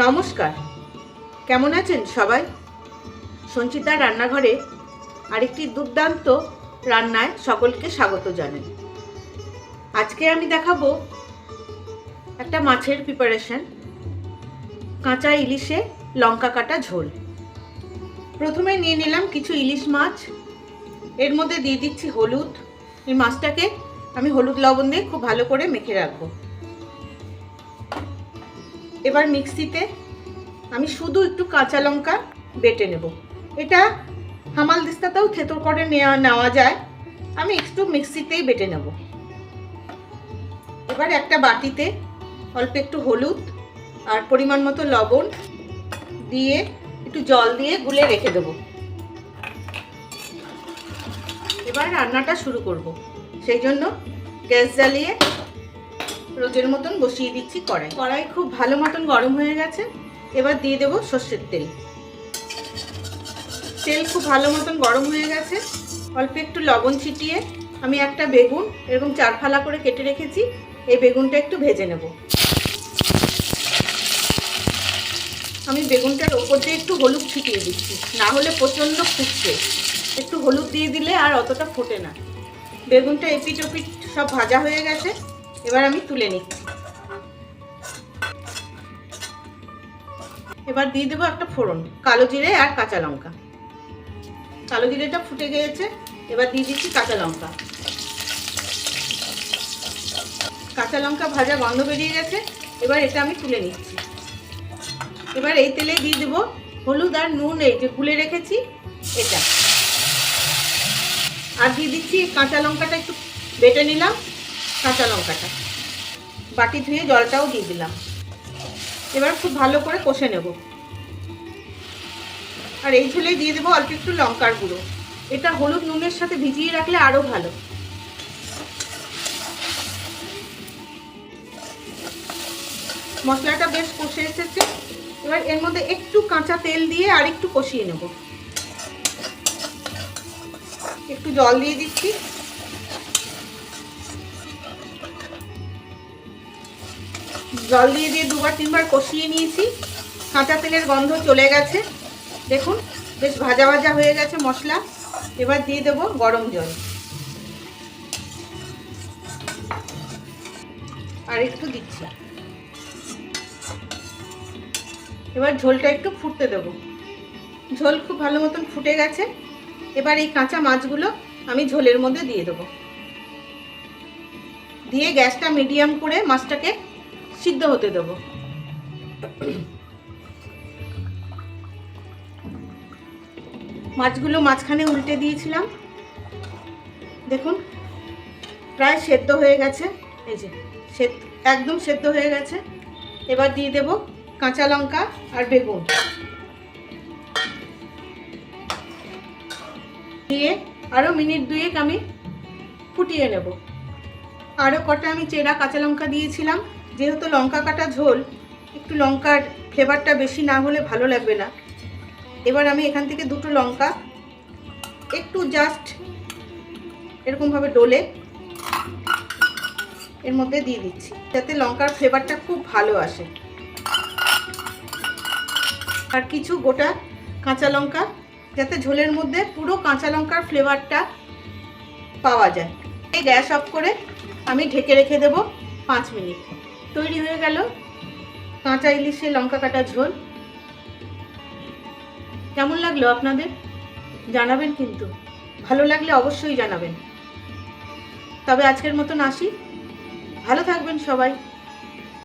নমস্কার, কেমন আছেন সবাই? সঞ্চিতার রান্নাঘরে আরেকটি দুর্দান্ত রান্নায় সকলকে স্বাগত জানাই। আজকে আমি দেখাবো একটা মাছের প্রিপারেশন, কাঁচা ইলিশে লঙ্কা কাটা ঝোল। প্রথমে নিয়ে নিলাম কিছু ইলিশ মাছ, এর মধ্যে দিয়ে দিচ্ছি হলুদ। এই মাছটাকে আমি হলুদ লবণ দিয়ে খুব ভালো করে মেখে রাখবো। এবার মিক্সিতে আমি শুধু একটু কাঁচা লঙ্কা বেটে নেব। এটা হামাল দিস্তাতেও থেতো করে নেওয়া যায়, আমি একটু মিক্সিতেই বেটে নেব। এবার একটা বাটিতে অল্প একটু হলুদ আর পরিমাণ মতো লবণ দিয়ে একটু জল দিয়ে গুলে রেখে দেব। এবার রান্নাটা শুরু করব, সেই জন্য গ্যাস জ্বালিয়ে রোজের মতন বসিয়ে দিচ্ছি কড়াই। কড়াই খুব ভালো মতন গরম হয়ে গেছে। এবার দিয়ে দেব সর্ষের তেল। তেল খুব ভালো মতন গরম হয়ে গেছে। অল্প একটু লবণ ছিটিয়ে আমি একটা বেগুন এরকম 4 ফালা করে কেটে রেখেছি, এই বেগুনটা একটু ভেজে নেব। আমি বেগুনটার ওপর দিয়ে একটু হলুদ ছিটিয়ে দিচ্ছি, না হলে প্রচণ্ড ফুটছে। একটু হলুদ দিয়ে দিলে আর অতটা ফোটে না। বেগুনটা এপিট ওপিট সব ভাজা হয়ে গেছে, এবার আমি তুলে নিচ্ছি। এবার দিয়ে দেবো একটা ফোড়ন, কালো জিরে আর কাঁচা লঙ্কা। কালো জিরেটা ফুটে গিয়েছে, এবার দিয়ে দিচ্ছি কাঁচা লঙ্কা। কাঁচা লঙ্কা ভাজা গন্ধ বেরিয়ে গেছে, এবার এটা আমি তুলে নিচ্ছি। এবার এই তেলে দিয়ে দেবো হলুদ আর নুন, এই যে গুলে রেখেছি এটা। আর দিয়ে দিচ্ছি কাঁচা লঙ্কাটা, একটু বেটে নিলাম কাঁচা লঙ্কাটা, বাটি ধুয়ে জলটাও দিয়ে দিলাম। এবার খুব ভালো করে কষে নেব। আর এই ঝোলে দিয়ে দেবো অল্প একটু লঙ্কার গুঁড়ো। এটা হলুদ নুনের সাথে ভিজিয়ে রাখলে আরও ভালো। মশলাটা বেশ কষে এসেছে, এবার এর মধ্যে একটু কাঁচা তেল দিয়ে আর একটু কষিয়ে নেব। একটু জল দিয়ে দিচ্ছি। জল দিয়ে 2-3 বার কষিয়ে নিয়েছি। কাঁচা তেলের গন্ধ চলে গেছে, দেখুন বেশ ভাজা ভাজা হয়ে গেছে মশলা। এবার দিয়ে দেবো গরম জল আর একটু দিচ্ছি। এবার ঝোলটা একটু ফুটতে দেব। ঝোল খুব ভালো মতন ফুটে গেছে। এবার এই কাঁচা মাছগুলো আমি ঝোলের মধ্যে দিয়ে দেবো। দিয়ে গ্যাসটা মিডিয়াম করে মাছটাকে সিদ্ধ হতে দেবো। মাছগুলো মাঝখানে উল্টে দিয়েছিলাম, দেখুন প্রায় সেদ্ধ হয়ে গেছে। এই যে একদম সেদ্ধ হয়ে গেছে। এবার দিয়ে দেব কাঁচা লঙ্কা আর বেগুন, দিয়ে আরও মিনিট 2 আমি ফুটিয়ে নেব। আরও কটা আমি চেরা কাঁচা লঙ্কা দিয়েছিলাম, যেহেতু লঙ্কা কাটা ঝোল, একটু লঙ্কার ফ্লেভারটা বেশি না হলে ভালো লাগবে না। এবার আমি এখান থেকে 2টো লঙ্কা একটু জাস্ট এরকমভাবে ডলে এর মধ্যে দিয়ে দিচ্ছি, যাতে লঙ্কার ফ্লেভারটা খুব ভালো আসে। আর কিছু গোটা কাঁচা লঙ্কা, যাতে ঝোলের মধ্যে পুরো কাঁচা লঙ্কার ফ্লেভারটা পাওয়া যায়। এই গ্যাস অফ করে আমি ঢেকে রেখে দেব 5 মিনিট। তৈরি হয়ে গেল কাঁচা ইলিশে লঙ্কা কাটা ঝোল। কেমন লাগলো আপনাদের জানাবেন, কিন্তু ভালো লাগলে অবশ্যই জানাবেন। তবে আজকের মতন আসি, ভালো থাকবেন সবাই।